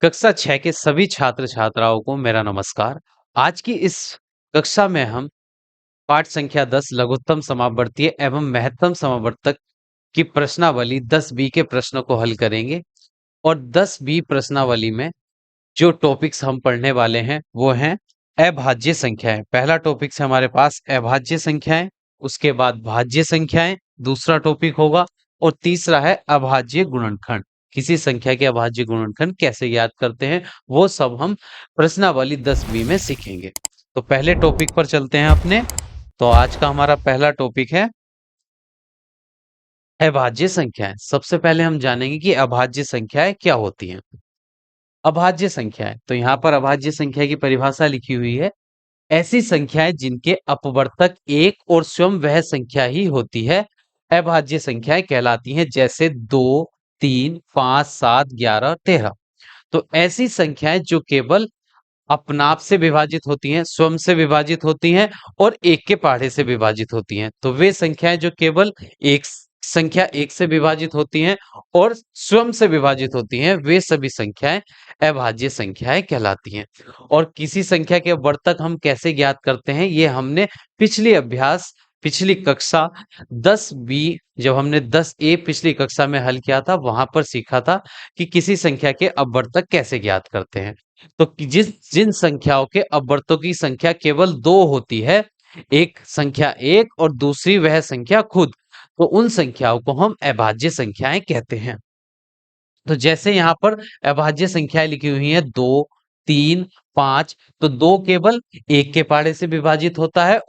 कक्षा 6 के सभी छात्र छात्राओं को मेरा नमस्कार। आज की इस कक्षा में हम पाठ संख्या 10 लघुत्तम समावर्तीय एवं महत्तम समावर्तक की प्रश्नावली 10 बी के प्रश्नों को हल करेंगे और 10 बी प्रश्नावली में जो टॉपिक्स हम पढ़ने वाले हैं वो हैं अभाज्य संख्याएं। पहला टॉपिक है हमारे पास अभाज्य संख्याएं, उसके बाद भाज्य संख्याएं दूसरा टॉपिक होगा और तीसरा है अभाज्य गुणनखंड। किसी संख्या के अभाज्य गुणनखंड कैसे याद करते हैं वो सब हम प्रश्नावली 10 बी में सीखेंगे। तो पहले टॉपिक पर चलते हैं अपने। तो आज का हमारा पहला टॉपिक है अभाज्य संख्याएं। सबसे पहले हम जानेंगे कि अभाज्य संख्याएं क्या होती हैं। अभाज्य संख्याएं, तो यहाँ पर अभाज्य संख्या की परिभाषा लिखी हुई है। ऐसी संख्याएं जिनके अपवर्तक एक और स्वयं वह संख्या ही होती है अभाज्य संख्याएं कहलाती हैं, जैसे 2, 3, 5, 7, 11, 13। तो ऐसी संख्याएं जो केवल अपनाप से विभाजित होती हैं, स्वयं से विभाजित होती हैं और एक के पहाड़े से विभाजित होती हैं। तो वे संख्याएं जो केवल एक संख्या एक से विभाजित होती हैं और स्वयं से विभाजित होती हैं, वे सभी संख्याएं अभाज्य संख्याएं कहलाती हैं। और किसी संख्या के वर्तक हम कैसे ज्ञात करते हैं, ये हमने पिछली कक्षा 10 बी, जब हमने 10 ए पिछली कक्षा में हल किया था वहां पर सीखा था कि किसी संख्या के अपवर्तक कैसे ज्ञात करते हैं। तो जिन संख्याओं के अपवर्तकों की संख्या केवल 2 होती है, एक संख्या एक और दूसरी वह संख्या खुद, तो उन संख्याओं को हम अभाज्य संख्याएं कहते हैं। तो जैसे यहाँ पर अभाज्य संख्याएं लिखी हुई हैं 2, 3, 5, तो 2 केवल एक के पहाड़े से विभाजित होता है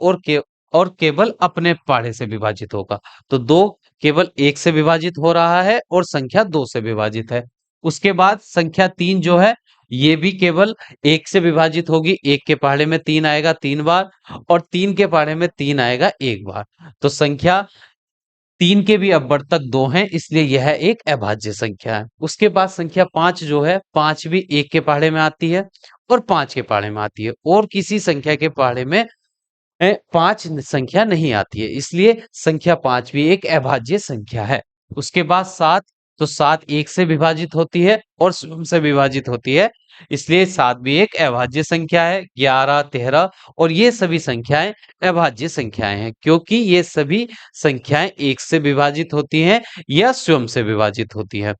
और केवल अपने पहाड़े से विभाजित होगा। तो 2 केवल एक से विभाजित हो रहा है और संख्या 2 से विभाजित है। उसके बाद संख्या 3 जो है ये भी केवल एक से विभाजित होगी, एक के पहाड़े में 3 आएगा 3 बार और 3 के पहाड़े में 3 आएगा 1 बार। तो संख्या 3 के भी अपवर्तक 2 हैं, इसलिए यह एक अभाज्य संख्या है। उसके बाद संख्या 5 जो है, 5 भी एक के पहाड़े में आती है और 5 के पहाड़े में आती है और किसी संख्या के पहाड़े में 5 संख्या नहीं आती है, इसलिए संख्या 5 भी एक अभाज्य संख्या है। उसके बाद 7, तो 7 एक से विभाजित होती है और स्वयं से विभाजित होती है, इसलिए 7 भी एक अभाज्य संख्या है। 11, 13 और ये सभी संख्याएं अभाज्य संख्याएं हैं, क्योंकि ये सभी संख्याएं एक से विभाजित होती हैं या स्वयं से विभाजित होती है।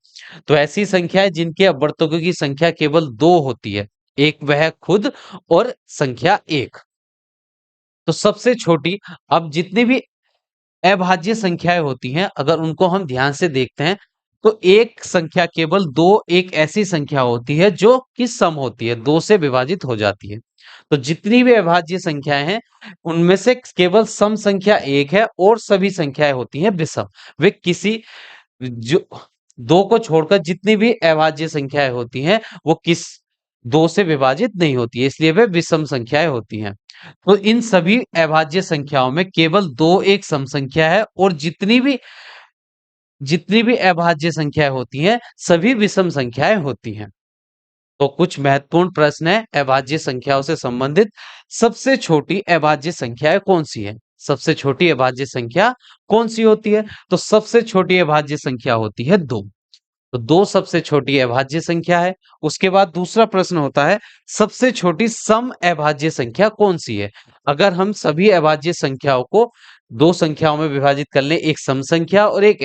तो ऐसी संख्याएं जिनके अपवर्तकों की संख्या केवल 2 होती है, एक वह खुद और संख्या 1। तो सबसे छोटी, अब जितनी भी अभाज्य संख्याएं होती हैं अगर उनको हम ध्यान से देखते हैं तो एक संख्या केवल 2 एक ऐसी संख्या होती है जो कि सम होती है, 2 से विभाजित हो जाती है। तो जितनी भी अभाज्य संख्याएं हैं उनमें से केवल सम संख्या एक है और सभी संख्याएं होती हैं विषम। वे किसी जो 2 को छोड़कर जितनी भी अभाज्य संख्याएं होती हैं वो 2 से विभाजित नहीं होती है, इसलिए वे विषम संख्याएं होती हैं। तो इन सभी अभाज्य संख्याओं में केवल 2 एक सम संख्या है और जितनी भी अभाज्य संख्याएं होती हैं सभी विषम संख्याएं होती हैं। तो कुछ महत्वपूर्ण प्रश्न है अभाज्य संख्याओं से संबंधित। सबसे छोटी अभाज्य संख्या कौन सी है? सबसे छोटी अभाज्य संख्या कौन सी होती है? तो सबसे छोटी अभाज्य संख्या होती है 2। तो 2 सबसे छोटी अभाज्य संख्या है। उसके बाद दूसरा प्रश्न होता है सबसे छोटी सम अभाज्य संख्या कौन सी है? अगर हम सभी अभाज्य संख्याओं को 2 संख्याओं में विभाजित कर लें, एक सम संख्या और एक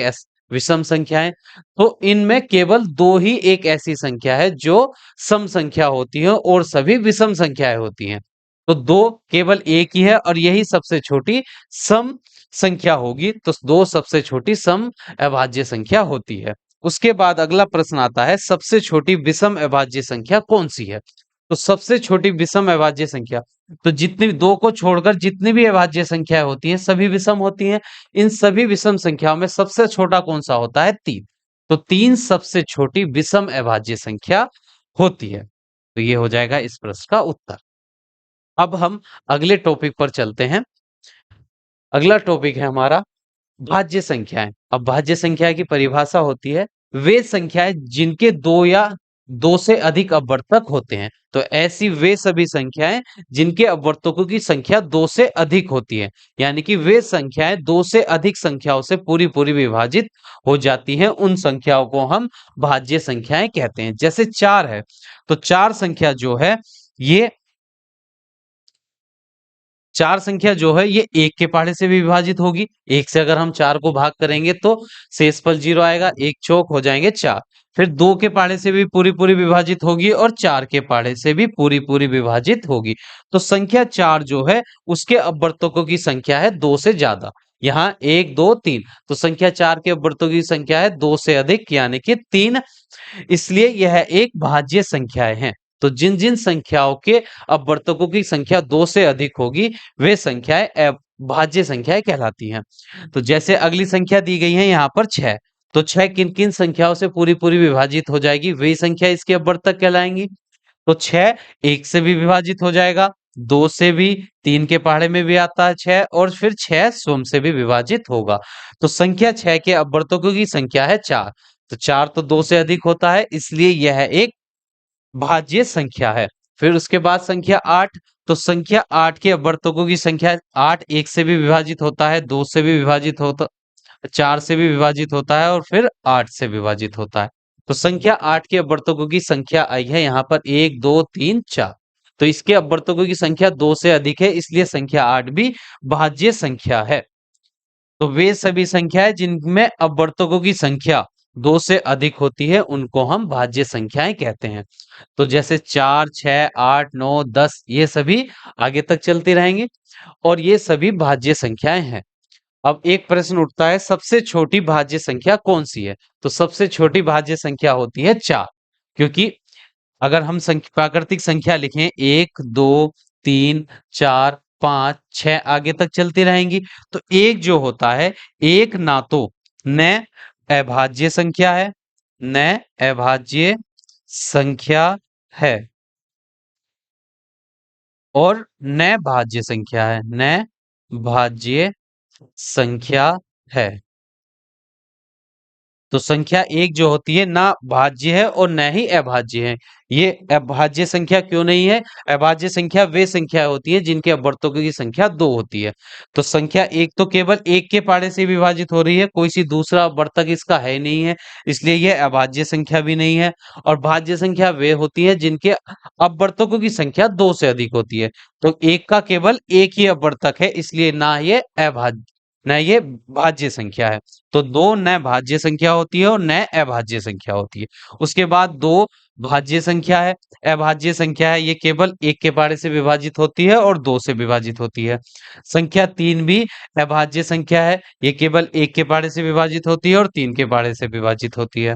विषम संख्या है, तो इनमें केवल 2 ही एक ऐसी संख्या है जो सम संख्या होती है और सभी विषम संख्याएं होती हैं। तो 2 केवल एक ही है और यही सबसे छोटी सम संख्या होगी। तो 2 सबसे छोटी सम अभाज्य संख्या होती है। उसके बाद अगला प्रश्न आता है सबसे छोटी विषम अभाज्य संख्या कौन सी है? तो सबसे छोटी विषम अभाज्य संख्या, तो जितनी 2 को छोड़कर जितनी भी अभाज्य संख्याएं होती हैं सभी विषम होती हैं। इन सभी विषम संख्याओं में सबसे छोटा कौन सा होता है? 3। तो 3 सबसे छोटी विषम अभाज्य संख्या होती है। तो ये हो जाएगा इस प्रश्न का उत्तर। अब हम अगले टॉपिक पर चलते हैं। अगला टॉपिक है हमारा भाज्य संख्याएं। अब भाज्य संख्या की परिभाषा होती है वे संख्याएं जिनके 2 या 2 से अधिक अपवर्तक होते हैं। तो ऐसी वे सभी संख्याएं जिनके अपवर्तकों की संख्या 2 से अधिक होती है, यानी कि वे संख्याएं 2 से अधिक संख्याओं से पूरी पूरी विभाजित हो जाती हैं, उन संख्याओं को हम भाज्य संख्याएं कहते हैं। जैसे 4 है, तो 4 संख्या जो है ये 4 संख्या जो है ये 1 के पहाड़े से भी विभाजित होगी। 1 से अगर हम 4 को भाग करेंगे तो शेषफल 0 आएगा, 1 चौक हो जाएंगे 4। फिर 2 के पहाड़े से भी पूरी पूरी विभाजित होगी और 4 के पहाड़े से भी पूरी पूरी विभाजित होगी। तो संख्या 4 जो है उसके अपवर्तकों की संख्या है 2 से ज्यादा। यहाँ 1 2 3, तो संख्या 4 के अपवर्तकों की संख्या है 2 से अधिक यानी कि 3, इसलिए यह एक भाज्य संख्याएं हैं। तो जिन जिन संख्याओं के अपवर्तकों की संख्या 2 से अधिक होगी वे संख्याएं भाज्य संख्याएं कहलाती हैं। तो जैसे अगली संख्या दी गई है यहाँ पर 6, तो 6 किन किन संख्याओं से पूरी पूरी विभाजित हो जाएगी, वही संख्या इसके अपवर्तक कहलाएंगी। तो 6 1 से भी विभाजित हो जाएगा, 2 से भी, 3 के पहाड़े में भी आता है 6, और फिर 6 स्वयं से भी विभाजित होगा। तो संख्या 6 के अपवर्तकों की संख्या है 4। तो 4 तो 2 से अधिक होता है, इसलिए यह एक भाज्य संख्या है। फिर उसके बाद संख्या 8, तो संख्या 8 के अपवर्तकों की संख्या 8 1 से भी विभाजित होता है, 2 से भी विभाजित होता, 4 से भी विभाजित होता है और फिर 8 से विभाजित होता है। तो संख्या 8 के अपवर्तकों की संख्या आई है यहाँ पर 1 2 3 4। तो इसके अपवर्तकों की संख्या 2 से अधिक है, इसलिए संख्या 8 भी भाज्य संख्या है। तो वे सभी संख्याएं जिनमें अपवर्तकों की संख्या 2 से अधिक होती है उनको हम भाज्य संख्याएं कहते हैं। तो जैसे 4 6 8 9 10 ये सभी आगे तक चलते रहेंगे और ये सभी भाज्य संख्याएं हैं। अब एक प्रश्न उठता है, सबसे छोटी भाज्य संख्या कौन सी है? तो सबसे छोटी भाज्य संख्या होती है 4, क्योंकि अगर हम प्राकृतिक संख्या लिखें 1 2 3 4 5 6 आगे तक चलती रहेंगी, तो एक जो होता है, एक ना तो न अभाज्य संख्या है, न अभाज्य संख्या है और न भाज्य संख्या है, न भाज्य संख्या है। तो संख्या एक जो होती है ना भाज्य है और न ही अभाज्य है। ये अभाज्य संख्या क्यों नहीं है? अभाज्य संख्या वे संख्या होती है जिनके अपवर्तकों की संख्या 2 होती है। तो संख्या एक तो केवल एक के पाड़े से विभाजित हो रही है, कोई सी दूसरा अपवर्तक इसका है नहीं है, इसलिए यह अभाज्य संख्या भी नहीं है। और भाज्य संख्या वे होती है जिनके अपवर्तकों की संख्या 2 से अधिक होती है। तो एक का केवल एक ही अपवर्तक है, इसलिए ना ये अभाज्य न ये भाज्य संख्या है। तो दो न भाज्य संख्या होती है और न अभाज्य संख्या होती है। उसके बाद दो भाज्य संख्या है, अभाज्य संख्या है, ये केवल एक के पारे से विभाजित होती है और 2 से विभाजित होती है। संख्या 3 भी अभाज्य संख्या है, ये केवल एक के पारे से विभाजित होती है और 3 के पारे से विभाजित होती है।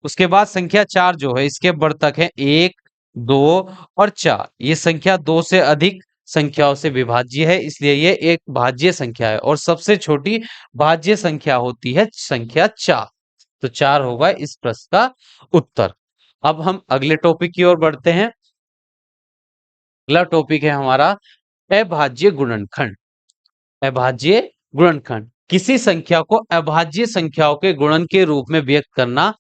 उसके बाद संख्या 4 जो है इसके वर्तक है 1 2 और 4, ये संख्या 2 से अधिक संख्याओं से विभाज्य है, इसलिए ये एक भाज्य संख्या है और सबसे छोटी भाज्य संख्या होती है संख्या 4। तो 4 होगा इस प्रश्न का उत्तर। अब हम अगले टॉपिक की ओर बढ़ते हैं। अगला टॉपिक है हमारा अभाज्य गुणनखंड। अभाज्य गुणनखंड किसी संख्या को अभाज्य संख्याओं के गुणन के रूप में व्यक्त करना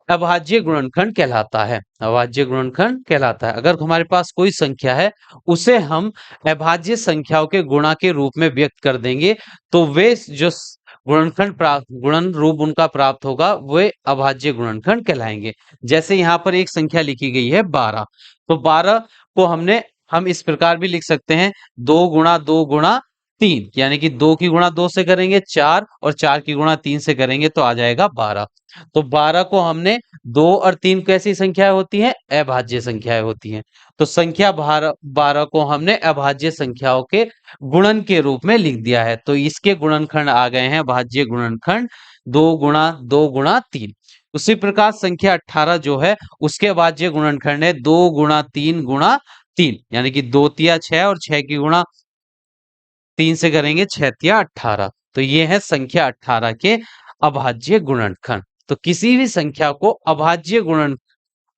अभाज्य गुणनखंड कहलाता है। अभाज्य गुणनखंड कहलाता है। अगर हमारे पास कोई संख्या है उसे हम अभाज्य संख्याओं के गुणा के रूप में व्यक्त कर देंगे तो वे जो गुणनखंड प्राप्त गुणन रूप उनका प्राप्त होगा वे अभाज्य गुणनखंड कहलाएंगे। जैसे यहाँ पर एक संख्या लिखी गई है 12, तो 12 को हम इस प्रकार भी लिख सकते हैं 2 गुणा 3, यानी कि 2 की गुणा 2 से करेंगे 4 और 4 की गुणा 3 से करेंगे तो आ जाएगा 12। तो 12 को हमने 2 और 3 कैसी संख्याएं होती हैं? अभाज्य संख्याएं होती हैं। तो संख्या 12 को हमने अभाज्य संख्याओं के गुणन के रूप में लिख दिया है, तो इसके गुणनखंड आ गए हैं भाज्य गुणनखंड 2 गुणा 3। उसी प्रकार संख्या 18 जो है उसके अभाज्य गुणनखंड है 2 गुणा 3, यानी कि 2 तिया 6 और 6 की गुणा 3 से करेंगे 6 तिया 18। तो ये है संख्या 18 के अभाज्य गुणनखंड। तो किसी भी संख्या को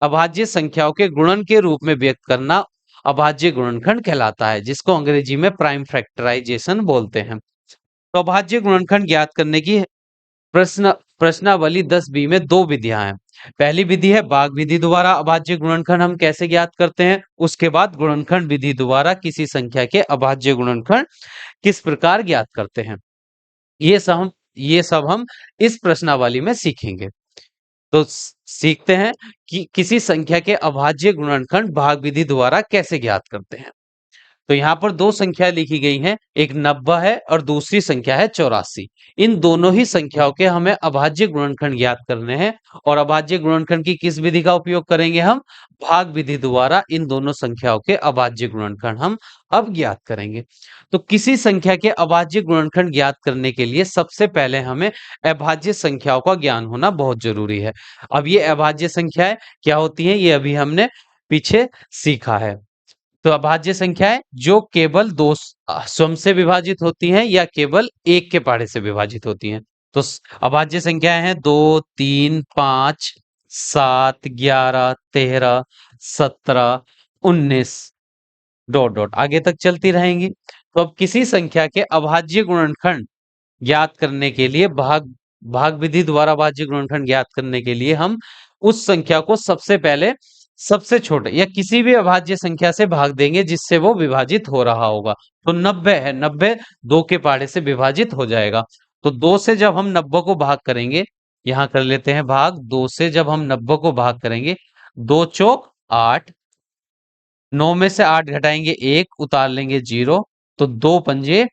अभाज्य संख्याओं के गुणन के रूप में व्यक्त करना अभाज्य गुणनखंड कहलाता है, जिसको अंग्रेजी में प्राइम फैक्टराइजेशन बोलते हैं। तो अभाज्य गुणनखंड ज्ञात करने की प्रश्नावली 10 बी में दो विधियां हैं। पहली विधि है भाग विधि द्वारा अभाज्य गुणनखंड हम कैसे ज्ञात करते हैं। उसके बाद गुणनखंड विधि द्वारा किसी संख्या के अभाज्य गुणनखंड किस प्रकार ज्ञात करते हैं। ये सब हम इस प्रश्नावली में सीखेंगे। तो सीखते हैं कि किसी संख्या के अभाज्य गुणनखंड भाग विधि द्वारा कैसे ज्ञात करते हैं। तो यहाँ पर दो संख्या लिखी गई हैं, एक 90 है और दूसरी संख्या है 84। इन दोनों ही संख्याओं के हमें अभाज्य गुणनखंड ज्ञात करने हैं और अभाज्य गुणनखंड की किस विधि का उपयोग करेंगे हम, भाग विधि द्वारा इन दोनों संख्याओं के अभाज्य गुणनखंड हम अब ज्ञात करेंगे। तो किसी संख्या के अभाज्य गुणनखंड ज्ञात करने के लिए सबसे पहले हमें अभाज्य संख्याओं का ज्ञान होना बहुत जरूरी है। अब ये अभाज्य संख्याएं क्या होती हैं, ये अभी हमने पीछे सीखा है। तो अभाज्य संख्याएं जो केवल दो स्वयं से विभाजित होती हैं या केवल एक के पहाड़े से विभाजित होती हैं। तो अभाज्य संख्याएं हैं 2, 3, 5, 7, 11, 13, 17, 19 डॉट डॉट आगे तक चलती रहेंगी। तो अब किसी संख्या के अभाज्य गुणनखंड ज्ञात करने के लिए भाग भाग विधि द्वारा अभाज्य गुणनखंड ज्ञात करने के लिए हम उस संख्या को सबसे पहले सबसे छोटे या किसी भी अभाज्य संख्या से भाग देंगे जिससे वो विभाजित हो रहा होगा। तो 90 है, 90 2 के पहाड़े से विभाजित हो जाएगा। तो 2 से जब हम 90 को भाग करेंगे, यहां कर लेते हैं भाग, 2 से जब हम 90 को भाग करेंगे, 2 चौक 8, 9 में से 8 घटाएंगे 1, उतार लेंगे 0, तो 2 पंजे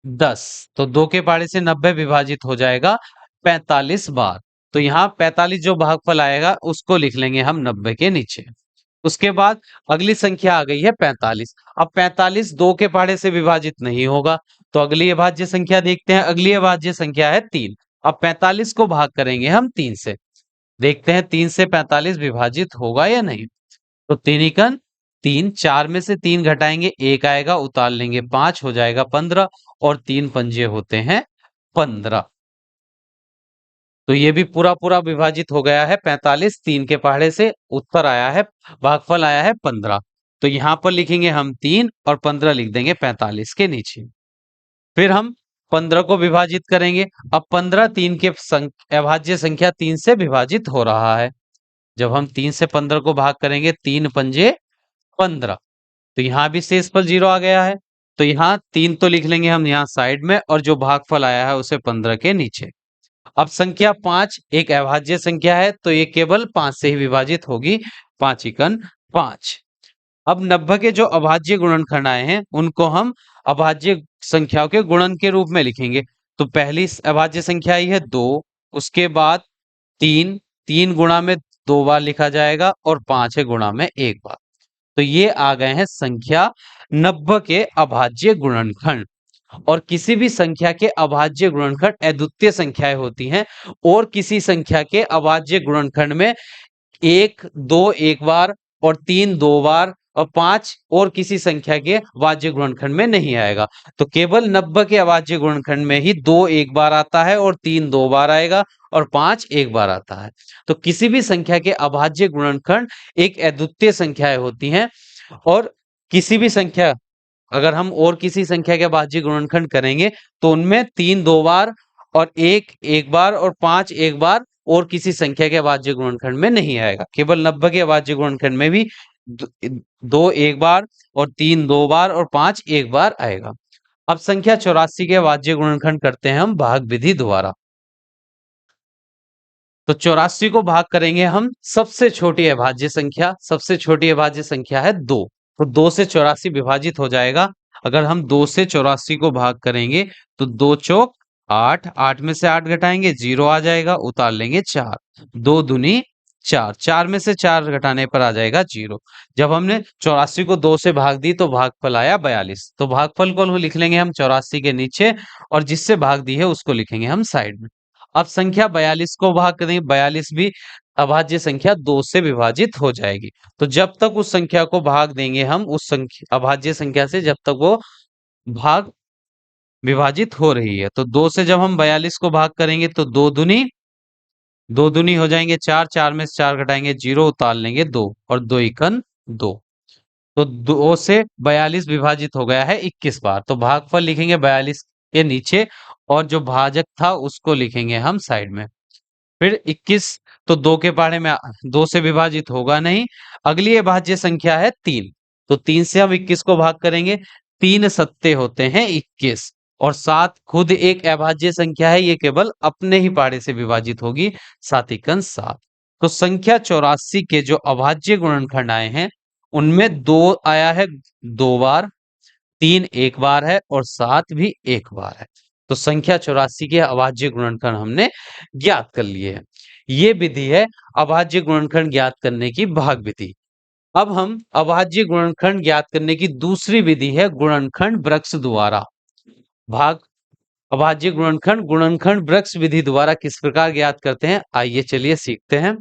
10। तो 2 के पहाड़े से 90 विभाजित हो जाएगा 45 बार। तो यहाँ 45 जो भागफल आएगा उसको लिख लेंगे हम 90 के नीचे। उसके बाद अगली संख्या आ गई है 45। अब 45 2 के पहाड़े से विभाजित नहीं होगा, तो अगली अभाज्य संख्या देखते हैं। अगली अभाज्य संख्या है 3। अब 45 को भाग करेंगे हम 3 से, देखते हैं 3 से 45 विभाजित होगा या नहीं। तो 3 एकन 3, 4 में से 3 घटाएंगे 1 आएगा, उतार लेंगे 5, हो जाएगा 15 और 3 पंजे होते हैं 15। तो ये भी पूरा पूरा विभाजित हो गया है 45, 3 के पहाड़े से उत्तर आया है, भागफल आया है 15। तो यहां पर लिखेंगे हम 3 और 15 लिख देंगे 45 के नीचे। फिर हम 15 को विभाजित करेंगे। अब 15 3 के अभाज्य संख्या 3 से विभाजित हो रहा है। जब हम 3 से 15 को भाग करेंगे, 3 पंजे 15, तो यहाँ भी शेष पर 0 आ गया है। तो यहाँ 3 तो लिख लेंगे हम यहाँ साइड में और जो भागफल आया है उसे 15 के नीचे। अब संख्या 5 एक अभाज्य संख्या है, तो ये केवल 5 से ही विभाजित होगी, 5 एकन 5। अब 90 के जो अभाज्य गुणनखंड आए हैं उनको हम अभाज्य संख्याओं के गुणन के रूप में लिखेंगे। तो पहली अभाज्य संख्या आई है 2, उसके बाद 3, 3 गुणा में 2 बार लिखा जाएगा और 5 है गुणा में 1 बार। तो ये आ गए हैं संख्या 90 के अभाज्य गुणनखंड। और किसी भी संख्या के अभाज्य गुणनखंड अद्वितीय संख्याएं होती हैं और किसी संख्या के अभाज्य गुणनखंड में 1 2 एक बार और 3 2 बार और 5 और किसी संख्या के अभाज्य गुणनखंड में नहीं आएगा। तो केवल 90 के अभाज्य गुणनखंड में ही 2 एक बार आता है और 3 2 बार आएगा और 5 एक बार आता है। तो किसी भी संख्या के अभाज्य गुणनखंड एक अद्वितीय संख्याएं होती हैं और किसी भी संख्या अगर हम और किसी संख्या के अभाज्य गुणनखंड करेंगे तो उनमें 3 2 बार और 1 एक बार और 5 एक बार और किसी संख्या के अभाज्य गुणनखंड में नहीं आएगा। केवल 90 के अभाज्य गुणनखंड में भी 2 एक बार और 3 2 बार और 5 एक बार आएगा। अब संख्या 84 के अभाज्य गुणनखंड करते हैं हम भाग विधि द्वारा। तो 84 को भाग करेंगे हम सबसे छोटी अभाज्य संख्या, सबसे छोटी अभाज्य संख्या है 2। तो 2 से 84 विभाजित हो जाएगा। अगर हम 2 से 84 को भाग करेंगे तो 2 चौक 8, 8 में से 8 घटाएंगे 0 आ जाएगा, उतार लेंगे 4, 2 दूनी 4, 4 में से 4 घटाने पर आ जाएगा 0। जब हमने 84 को 2 से भाग दी तो भागफल आया 42। तो भागफल को लिख लेंगे हम 84 के नीचे और जिससे भाग दी है उसको लिखेंगे हम साइड में। अब संख्या 42 को भाग करेंगे, 42 भी अभाज्य संख्या 2 से विभाजित हो जाएगी। तो जब तक उस संख्या को भाग देंगे हम उस संख्या अभाज्य संख्या से जब तक वो भाग विभाजित हो रही है। तो 2 से जब हम 42 को भाग करेंगे तो 2 दूनी हो जाएंगे 4, 4 में से 4 घटाएंगे 0, उतार लेंगे 2 और 2 एकन 2। तो 2 से 42 विभाजित हो गया है 21 बार। तो भागफल लिखेंगे 42 के नीचे और जो भाजक था उसको लिखेंगे हम साइड में। फिर 21 तो 2 के पहाड़े में 2 से विभाजित होगा नहीं। अगली अभाज्य संख्या है 3, तो 3 से हम 21 को भाग करेंगे। 3 सत्ते होते हैं 21 और 7 खुद एक अभाज्य संख्या है, ये केवल अपने ही पहाड़े से विभाजित होगी, 7 एकन 7। तो संख्या 84 के जो अभाज्य गुणनखंड आए हैं उनमें 2 आया है 2 बार, 3 एक बार है और 7 भी एक बार है। तो संख्या 84 के अभाज्य गुणनखंड हमने ज्ञात कर लिए हैं। ये विधि है अभाज्य गुणनखंड ज्ञात करने की भाग विधि। अब हम अभाज्य गुणनखंड ज्ञात करने की दूसरी विधि है गुणनखंड वृक्ष द्वारा। भाग अभाज्य गुणनखंड गुणनखंड वृक्ष विधि द्वारा किस प्रकार ज्ञात करते हैं, आइए चलिए सीखते हैं।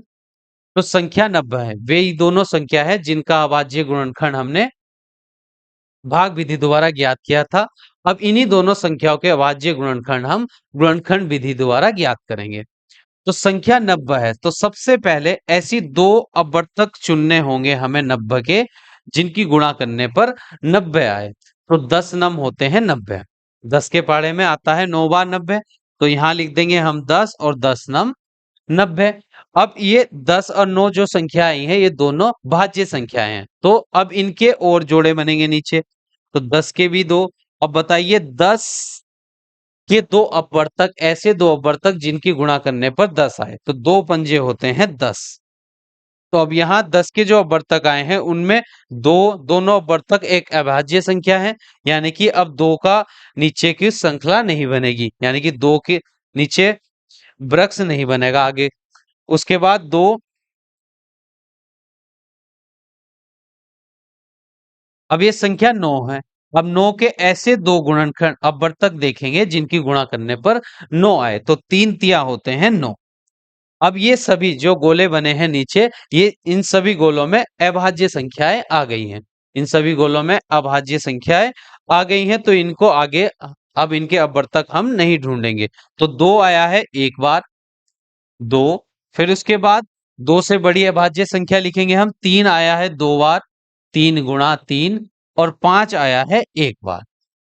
तो संख्या 90 है, वे दोनों संख्या है जिनका अभाज्य गुणनखंड हमने भाग विधि द्वारा ज्ञात किया था। अब इन्हीं दोनों संख्याओं के अभाज्य गुणनखंड हम गुणनखंड विधि द्वारा ज्ञात करेंगे। तो संख्या 90 है, तो सबसे पहले ऐसी 2 अपवर्तक चुनने होंगे हमें 90 के, जिनकी गुणा करने पर 90 आए। तो 10 नम होते हैं 90, 10 के पहाड़े में आता है 9 बार 90, तो यहाँ लिख देंगे हम 10 और 10 नम 90। अब ये 10 और 9 जो संख्या आई है ये दोनों भाज्य संख्याएं हैं, तो अब इनके और जोड़े बनेंगे नीचे। तो 10 के भी 2। अब बताइए 10 के 2 अपवर्तक, ऐसे 2 अपवर्तक जिनकी गुणा करने पर 10 आए, तो 2 पंजे होते हैं 10। तो अब यहाँ 10 के जो अपवर्तक आए हैं उनमें दोनों अपवर्तक एक अभाज्य संख्या है, यानी कि अब 2 का नीचे की श्रृंखला नहीं बनेगी, यानी कि 2 के नीचे वृक्ष नहीं बनेगा आगे। उसके बाद 2, अब ये संख्या 9 है। अब 9 के ऐसे 2 गुणनखंड अपवर्तक देखेंगे जिनकी गुणा करने पर 9 आए, तो 3 तिया होते हैं 9। अब ये सभी जो गोले बने हैं नीचे, ये इन सभी गोलों में अभाज्य संख्याएं आ गई हैं। इन सभी गोलों में अभाज्य संख्याएं आ गई हैं, तो इनको आगे अब इनके अपवर्तक हम नहीं ढूंढेंगे। तो 2 आया है एक बार, 2, फिर उसके बाद 2 से बड़ी अभाज्य संख्या लिखेंगे हम, 3 आया है 2 बार, 3 गुणा 3 और 5 आया है एक बार।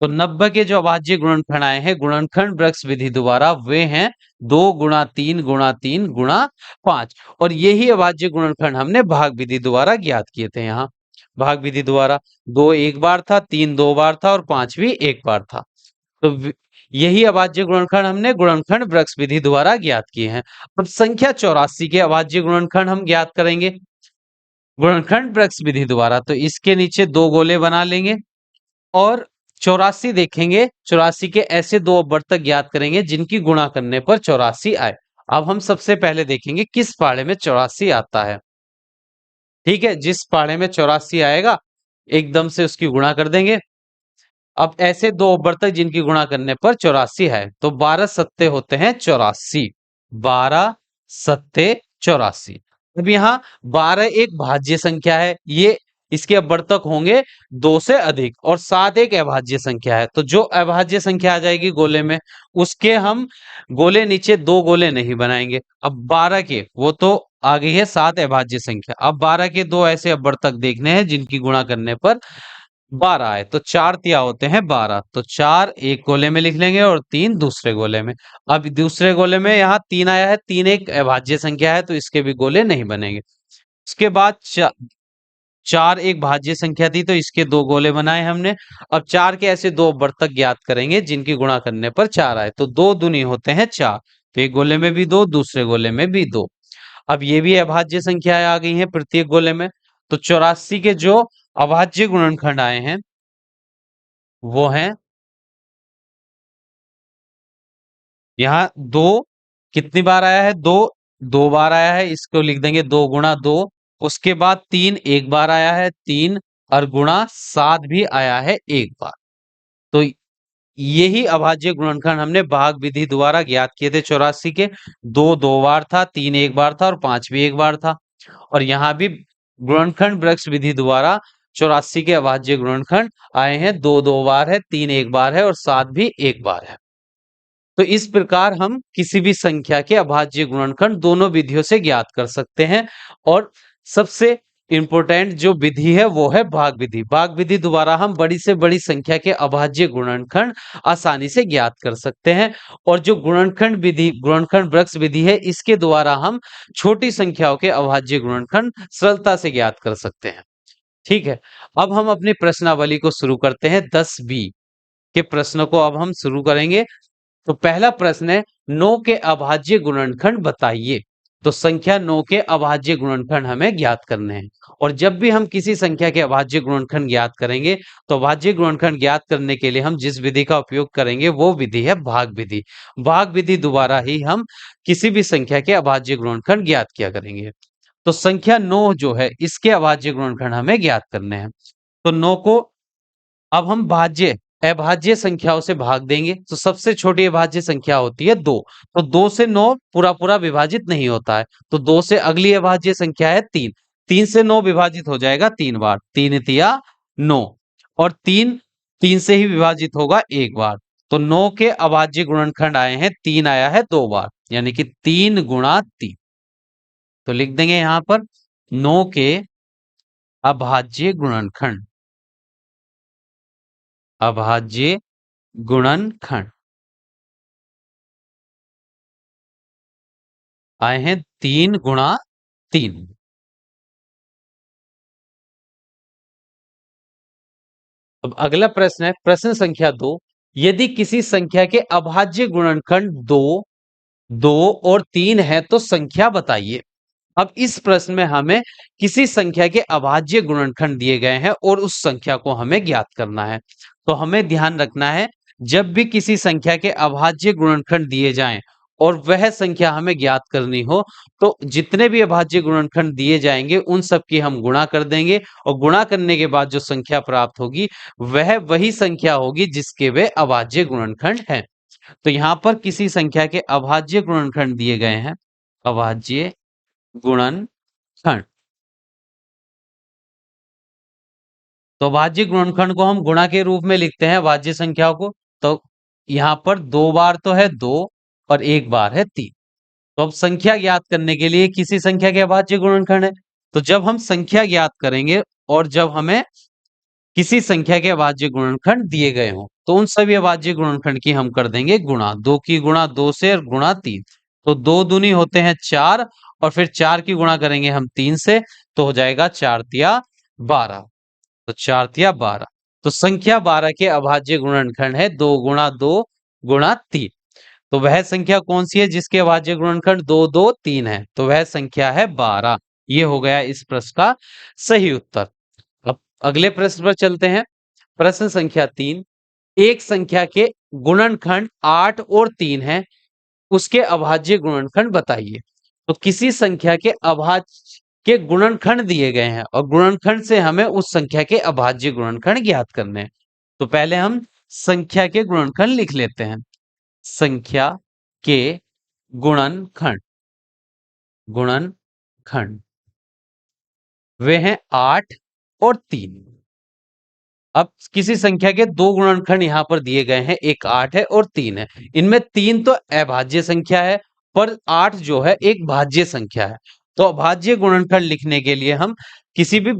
तो 90 के जो अभाज्य गुणनखंड आए हैं गुणनखंड वृक्ष विधि द्वारा वे हैं 2 गुणा 3 गुणा 3 गुणा 5, और यही अभाज्य गुणनखंड हमने भाग विधि द्वारा ज्ञात किए थे। यहाँ भाग विधि द्वारा 2 एक बार था, 3 2 बार था और 5 भी एक बार था। तो यही अभाज्य गुणनखंड हमने गुणनखंड वृक्ष विधि द्वारा ज्ञात किए हैं। अब संख्या 84 के अभाज्य गुणनखंड हम ज्ञात करेंगे गुणनखंड वृक्ष विधि द्वारा। तो इसके नीचे 2 गोले बना लेंगे और 84 देखेंगे, 84 के ऐसे 2 अपवर्तक ज्ञात करेंगे जिनकी गुणा करने पर 84 आए। अब हम सबसे पहले देखेंगे किस पहाड़े में 84 आता है। ठीक है, जिस पहाड़े में 84 आएगा एकदम से उसकी गुणा कर देंगे। अब ऐसे 2 अपवर्तक जिनकी गुणा करने पर 84 है, तो 12 सत्ते होते हैं 84, 12 सत्ते 84। अब यहाँ 12 एक भाज्य संख्या है, ये इसके अपवर्तक होंगे 2 से अधिक, और 7 एक अभाज्य संख्या है, तो जो अभाज्य संख्या आ जाएगी गोले में उसके हम गोले नीचे 2 गोले नहीं बनाएंगे। अब 12 के वो तो आ गई है 7 अभाज्य संख्या, अब 12 के 2 ऐसे अपवर्तक देखने हैं जिनकी गुणा करने पर 12 आए, तो 4 तिया होते हैं 12, तो 4 एक गोले में लिख लेंगे और 3 दूसरे गोले में। अब दूसरे गोले में यहाँ 3 आया है, 3 एक अभाज्य संख्या है तो इसके भी गोले नहीं बनेंगे। उसके बाद 4 एक भाज्य संख्या थी तो इसके 2 गोले बनाए हमने। अब 4 के ऐसे 2 अपवर्तक ज्ञात करेंगे जिनकी गुणा करने पर 4 आए, तो 2 दूनी होते हैं 4, तो एक गोले में भी 2 दूसरे गोले में भी 2। अब ये भी अभाज्य संख्याएं आ गई हैं प्रत्येक गोले में। तो 84 के जो अभाज्य गुणनखंड आए हैं वो हैं, यहाँ 2 कितनी बार आया है, 2 2 बार आया है, इसको लिख देंगे 2 गुणा 2। उसके बाद 3 एक बार आया है 3, और गुणा 7 भी आया है एक बार। तो यही अभाज्य गुणनखंड हमने भाग विधि द्वारा ज्ञात किए थे 84 के। 2 2 बार था, 3 एक बार था और 5 भी एक बार था। और यहाँ भी गुणनखंड वृक्ष विधि द्वारा 84 के अभाज्य गुणनखंड आए हैं, 2 2 बार है, 3 एक बार है और 7 भी एक बार है। तो इस प्रकार हम किसी भी संख्या के अभाज्य गुणनखंड दोनों विधियों से ज्ञात कर सकते हैं। और सबसे इम्पोर्टेंट जो विधि है वो है भाग विधि। भाग विधि द्वारा हम बड़ी से बड़ी संख्या के अभाज्य गुणनखंड आसानी से ज्ञात कर सकते हैं, और जो गुणनखंड विधि, गुणनखंड वृक्ष विधि है, इसके द्वारा हम छोटी संख्याओं के अभाज्य गुणनखंड सरलता से ज्ञात कर सकते हैं। ठीक है, अब हम अपनी प्रश्नावली को शुरू करते हैं। 10 बी के प्रश्नों को अब हम शुरू करेंगे। तो पहला प्रश्न है, 9 के अभाज्य गुणनखंड बताइए। तो संख्या 9 के अभाज्य गुणनखंड हमें ज्ञात करने हैं, और जब भी हम किसी संख्या के अभाज्य गुणनखंड ज्ञात करेंगे तो अभाज्य गुणनखंड ज्ञात करने के लिए हम जिस विधि का उपयोग करेंगे वो विधि है भाग विधि। भाग विधि द्वारा ही हम किसी भी संख्या के अभाज्य गुणनखंड ज्ञात किया करेंगे। तो संख्या 9 जो है, इसके अभाज्य गुणनखंड हमें ज्ञात करने हैं। तो 9 को अब हम भाज्य अभाज्य संख्याओं से भाग देंगे। तो सबसे छोटी अभाज्य संख्या होती है 2। तो 2 से 9 पूरा पूरा विभाजित नहीं होता है। तो 2 से अगली अभाज्य संख्या है 3। 3 से 9 विभाजित हो जाएगा 3 बार, 3 तिया 9, और 3 3 से ही विभाजित होगा 1 बार। तो 9 के अभाज्य गुणनखंड आए हैं, 3 आया है 2 बार, यानी कि 3 गुणा 3। तो लिख देंगे यहां पर 9 के अभाज्य गुणनखंड, अभाज्य गुणनखंड आए हैं 3 गुणा 3। अब अगला प्रश्न है, प्रश्न संख्या 2। यदि किसी संख्या के अभाज्य गुणनखंड 2, 2 और 3 है तो संख्या बताइए। अब इस प्रश्न में हमें किसी संख्या के अभाज्य गुणनखंड दिए गए हैं और उस संख्या को हमें ज्ञात करना है। तो हमें ध्यान रखना है, जब भी किसी संख्या के अभाज्य गुणनखंड दिए जाएं और वह संख्या हमें ज्ञात करनी हो, तो जितने भी अभाज्य गुणनखंड दिए जाएंगे उन सब की हम गुणा कर देंगे, और गुणा करने के बाद जो संख्या प्राप्त होगी वह वही संख्या होगी जिसके वे अभाज्य गुणनखंड हैं। तो यहां पर किसी संख्या के अभाज्य गुणनखंड दिए गए हैं, अभाज्य गुणनखंड। तो भाज्य गुणनखंड को हम गुणा के रूप में लिखते हैं भाज्य संख्याओं को। तो यहां पर 2 बार तो है 2 और 1 बार है 3। तो अब संख्या ज्ञात करने के लिए किसी संख्या के अभाज्य गुणनखंड है, तो जब हम संख्या ज्ञात करेंगे और जब हमें किसी संख्या के अभाज्य गुणनखंड दिए गए हों, तो उन सभी अभाज्य गुणनखंड की हम कर देंगे गुणा। 2 की गुणा 2 से और गुणा 3। तो 2 दूनी होते हैं 4, और फिर 4 की गुणा करेंगे हम 3 से, तो हो जाएगा 4 तिया 12। तो 4 तिया 12। तो संख्या 12 के अभाज्य गुणनखंड है 2 गुणा 2 गुणा 3। तो वह संख्या कौन सी है जिसके अभाज्य गुणनखंड 2 2 3 है? तो वह संख्या है 12। ये हो गया इस प्रश्न का सही उत्तर। अब अगले प्रश्न पर चलते हैं। प्रश्न संख्या 3। एक संख्या के गुणनखंड 8 और 3 है, उसके अभाज्य गुणनखंड बताइए। तो किसी संख्या के अभाज्य के गुणनखंड दिए गए हैं और गुणनखंड से हमें उस संख्या के अभाज्य गुणनखंड ज्ञात करने हैं। तो पहले हम संख्या के गुणनखंड लिख लेते हैं। संख्या के गुणनखंड, गुणनखंड वे हैं 8 और 3। अब किसी संख्या के दो गुणनखंड यहां पर दिए गए हैं, एक 8 है और 3 है। इनमें 3 तो अभाज्य संख्या है, पर 8 जो है एक भाज्य संख्या है। तो अभाज्य गुणनखंड लिखने के लिए हम किसी भी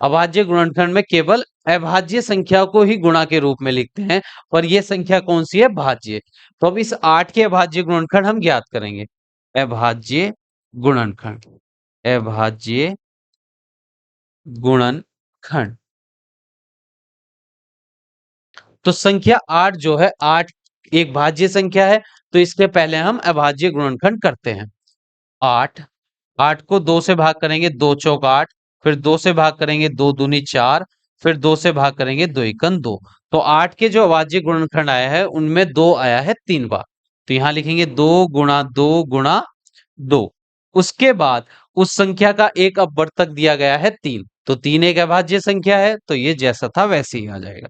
अभाज्य गुणनखंड में केवल अभाज्य संख्या को ही गुणा के रूप में लिखते हैं, पर यह संख्या कौन सी है? भाज्य। तो अब इस 8 के अभाज्य गुणनखंड हम ज्ञात करेंगे। अभाज्य गुणनखंड, अभाज्य गुणनखंड। तो संख्या 8 जो है, 8 एक भाज्य संख्या है, तो इसके पहले हम अभाज्य गुणनखंड करते हैं। 8, 8 को 2 से भाग करेंगे, 2 चौक 8, फिर 2 से भाग करेंगे, 2 दूनी 4, फिर 2 से भाग करेंगे, 2 एकन 2। तो 8 के जो अभाज्य गुणनखंड आया है उनमें 2 आया है 3 बार। तो यहां लिखेंगे 2 गुणा 2 गुणा 2। उसके बाद उस संख्या का एक अपवर्तक दिया गया है 3। तो 3 एक अभाज्य संख्या है, तो ये जैसा था वैसे ही आ जाएगा।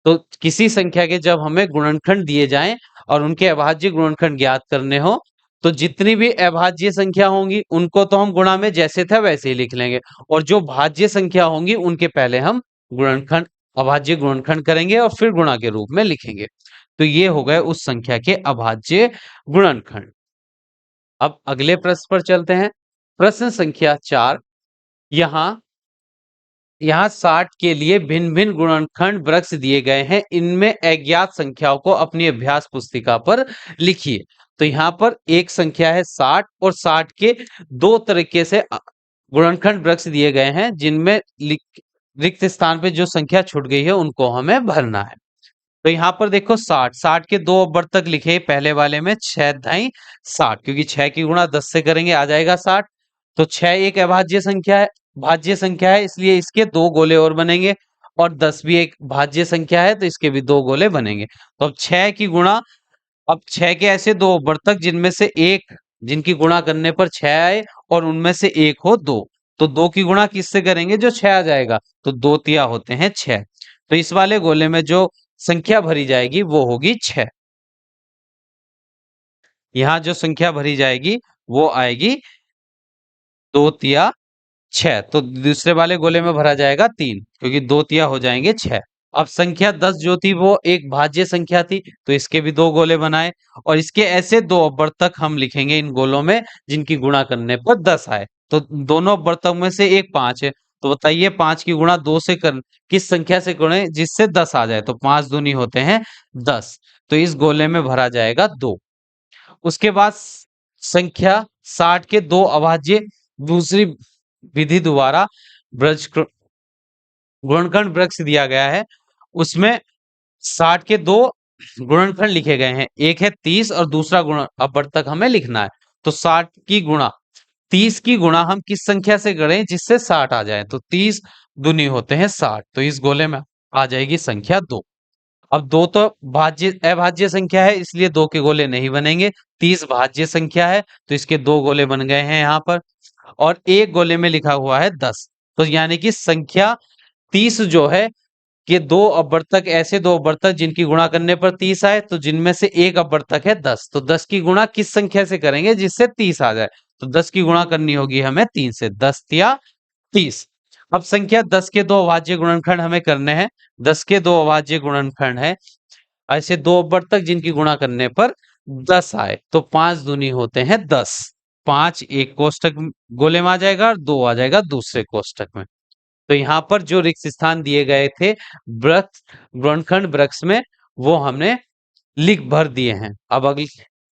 तो किसी संख्या के जब हमें गुणनखंड दिए जाएं और उनके अभाज्य गुणनखंड ज्ञात करने हो, तो जितनी भी अभाज्य संख्या होंगी उनको तो हम गुणा में जैसे था वैसे ही लिख लेंगे, और जो भाज्य संख्या होंगी उनके पहले हम गुणनखंड, अभाज्य गुणनखंड करेंगे और फिर गुणा के रूप में लिखेंगे। तो ये हो गए उस संख्या के अभाज्य गुणनखंड। अब अगले प्रश्न पर चलते हैं। प्रश्न संख्या 4। यहां यहाँ 60 के लिए भिन्न भिन्न गुणनखंड वृक्ष दिए गए हैं, इनमें अज्ञात संख्याओं को अपनी अभ्यास पुस्तिका पर लिखिए। तो यहाँ पर एक संख्या है 60 और 60 के दो तरीके से गुणनखंड वृक्ष दिए गए हैं, जिनमें रिक्त स्थान पे जो संख्या छूट गई है उनको हमें भरना है। तो यहाँ पर देखो 60 60 के दो अवर्तक लिखे पहले वाले में 6 ढाई 60, क्योंकि 6 की गुणा 10 से करेंगे आ जाएगा 60। तो 6 एक अभाज्य संख्या है, भाज्य संख्या है, इसलिए इसके दो गोले और बनेंगे। और 10 भी एक भाज्य संख्या है, तो इसके भी दो गोले बनेंगे। तो अब 6 की गुणा, अब 6 के ऐसे दो अवर्तक जिनमें से एक, जिनकी गुणा करने पर 6 आए और उनमें से एक हो 2, तो 2 की गुणा किससे करेंगे जो 6 आ जाएगा, तो 2 तिया होते हैं 6। तो इस वाले गोले में जो संख्या भरी जाएगी वो होगी 6। यहां जो संख्या भरी जाएगी वो आएगी 2 तिया 6। तो दूसरे वाले गोले में भरा जाएगा 3, क्योंकि 2 तिया हो जाएंगे 6। अब संख्या 10 जो थी वो एक भाज्य संख्या थी, तो इसके भी दो गोले बनाए। और इसके ऐसे दो अवर्तक हम लिखेंगे इन गोलों में जिनकी गुणा करने पर 10 आए। तो दोनों अवर्तक में से एक 5 है, तो बताइए 5 की गुणा 2 से कर किस संख्या से गुणे जिससे 10 आ जाए, तो 5 दूनी होते हैं 10। तो इस गोले में भरा जाएगा 2। उसके बाद संख्या 60 के दो अभाज्य दूसरी विधि द्वारा ब्रज गुणनखंड वृक्ष दिया गया है, उसमें 60 के दो गुणनखंड लिखे गए हैं, एक है 30 और दूसरा गुण अवर्तक हमें लिखना है। तो 60 की गुणा 30 की गुणा हम किस संख्या से करें जिससे 60 आ जाए, तो 30 दूनी होते हैं 60। तो इस गोले में आ जाएगी संख्या 2। अब 2 तो भाज्य अभाज्य संख्या है, इसलिए 2 के गोले नहीं बनेंगे। 30 भाज्य संख्या है, तो इसके दो गोले बन गए हैं यहाँ पर। और एक गोले में लिखा हुआ है 10, तो यानी कि संख्या 30 जो है कि दो अवर्तक, ऐसे दो अवर्तक जिनकी गुणा करने पर 30 आए, तो जिनमें से एक अवर्तक है 10, तो 10 की गुणा किस संख्या से करेंगे जिससे 30 आ जाए, तो 10 की गुणा करनी होगी हमें 3 से, 10 तिया 30। अब संख्या 10 के दो अभाज्य गुणनखंड हमें करने हैं। 10 के दो अभाज्य गुणनखंड है ऐसे दो अवर्तक जिनकी गुणा करने पर 10 आए, तो 5 दूनी होते हैं 10। 5 एक कोष्टक गोले में आ जाएगा और 2 आ जाएगा दूसरे कोष्टक में। तो यहाँ पर जो रिक्त स्थान दिए गए थे वृक्ष गुणनखंड वृक्ष में, वो हमने लिख भर दिए हैं। अब अगले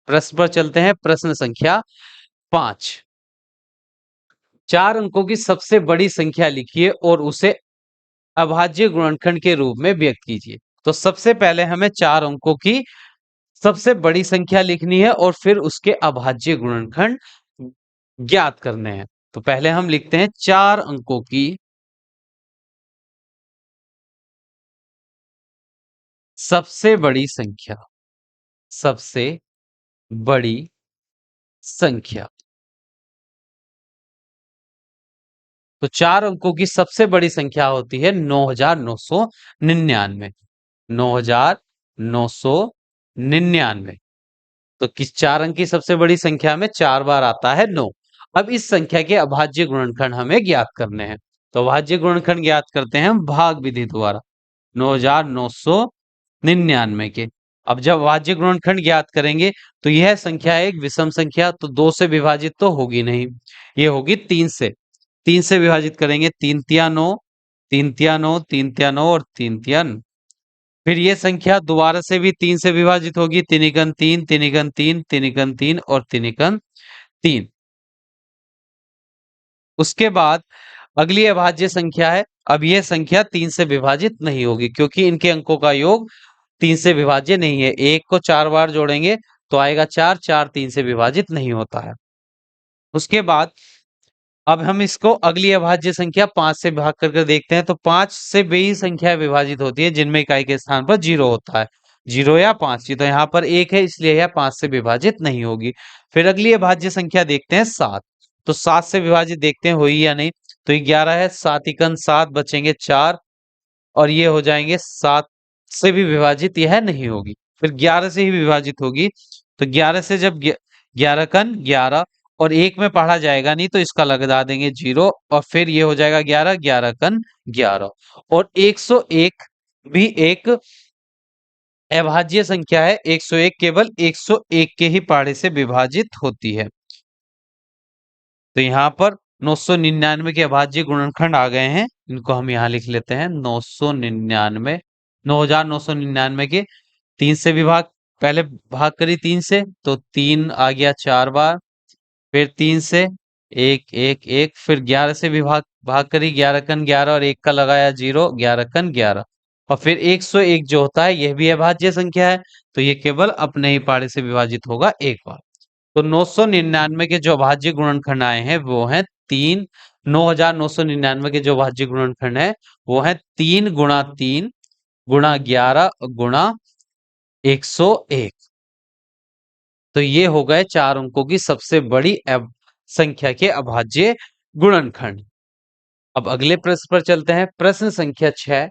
प्रश्न पर चलते हैं। प्रश्न संख्या 5, 4 अंकों की सबसे बड़ी संख्या लिखिए और उसे अभाज्य गुणनखंड के रूप में व्यक्त कीजिए। तो सबसे पहले हमें 4 अंकों की सबसे बड़ी संख्या लिखनी है और फिर उसके अभाज्य गुणनखंड ज्ञात करने हैं। तो पहले हम लिखते हैं 4 अंकों की सबसे बड़ी संख्या, सबसे बड़ी संख्या। तो 4 अंकों की सबसे बड़ी संख्या होती है 9999। 9999। तो किस 4 अंक की सबसे बड़ी संख्या में 4 बार आता है 9। अब इस संख्या के अभाज्य गुणनखंड हमें ज्ञात करने हैं। तो अभाज्य गुणनखंड ज्ञात करते हैं हम भाग विधि द्वारा 9999 के। अब जब अभाज्य गुणनखंड ज्ञात करेंगे तो यह संख्या एक विषम संख्या, तो 2 से विभाजित तो होगी नहीं, ये होगी 3 से। 3 से विभाजित करेंगे, 3 तिया 9, 3 तिया 9, 3 तिया 9 और 3 तिया 9। फिर ये संख्या दोबारा से भी 3 से विभाजित होगी, तिनिकन 3, तिनिकन 3, तिनिकन 3 और तिनिकन 3। उसके बाद अगली अभाज्य संख्या है। अब यह संख्या 3 से विभाजित नहीं होगी, क्योंकि इनके अंकों का योग 3 से विभाज्य नहीं है। एक को 4 बार जोड़ेंगे तो आएगा 4, 4 3 से विभाजित नहीं होता है। उसके बाद अब हम इसको अगली अभाज्य संख्या 5 से भाग करके देखते हैं। तो 5 से वही संख्या विभाजित होती है जिनमें इकाई के स्थान पर 0 होता है, 0 या 5। तो यहाँ पर 1 है, इसलिए यह 5 से विभाजित नहीं होगी। फिर अगली अभाज्य संख्या देखते हैं 7। तो 7 से विभाजित देखते हैं हुई या नहीं। तो 11 है, 7 इकन 7, बचेंगे 4 और ये हो जाएंगे 7 से भी विभाजित यह नहीं होगी। फिर 11 से ही विभाजित होगी। तो 11 से जब 11 कन 11 और 1 में पढ़ा जाएगा नहीं, तो इसका लगा देंगे 0 और फिर ये हो जाएगा 11, 11 कन 11। और 101 भी एक अभाज्य संख्या है। 101 केवल 101 के ही पहाड़े से विभाजित होती है। तो यहाँ पर 999 के अभाज्य गुणनखंड आ गए हैं, इनको हम यहाँ लिख लेते हैं। 999, 9999 के 3 से विभाग, पहले भाग करी 3 से तो 3 आ गया 4 बार, फिर 3 से 1 1 1, फिर 11 से विभाग भाग करी, 11 कन 11 और 1 का लगाया 0, 11 कन 11, और फिर 101 जो होता है यह भी अभाज्य संख्या है, तो ये केवल अपने ही पाड़े से विभाजित होगा एक बार। तो 999 के जो अभाज्य गुणनखंड आए हैं वो हैं 3, 9999 के जो अभाज्य गुणनखंड है वो है 3 गुणा 3 गुणा 11 गुणा 101। तो ये हो गए 4 अंकों की सबसे बड़ी संख्या के अभाज्य गुणनखंड। अब अगले प्रश्न पर चलते हैं। प्रश्न संख्या 6,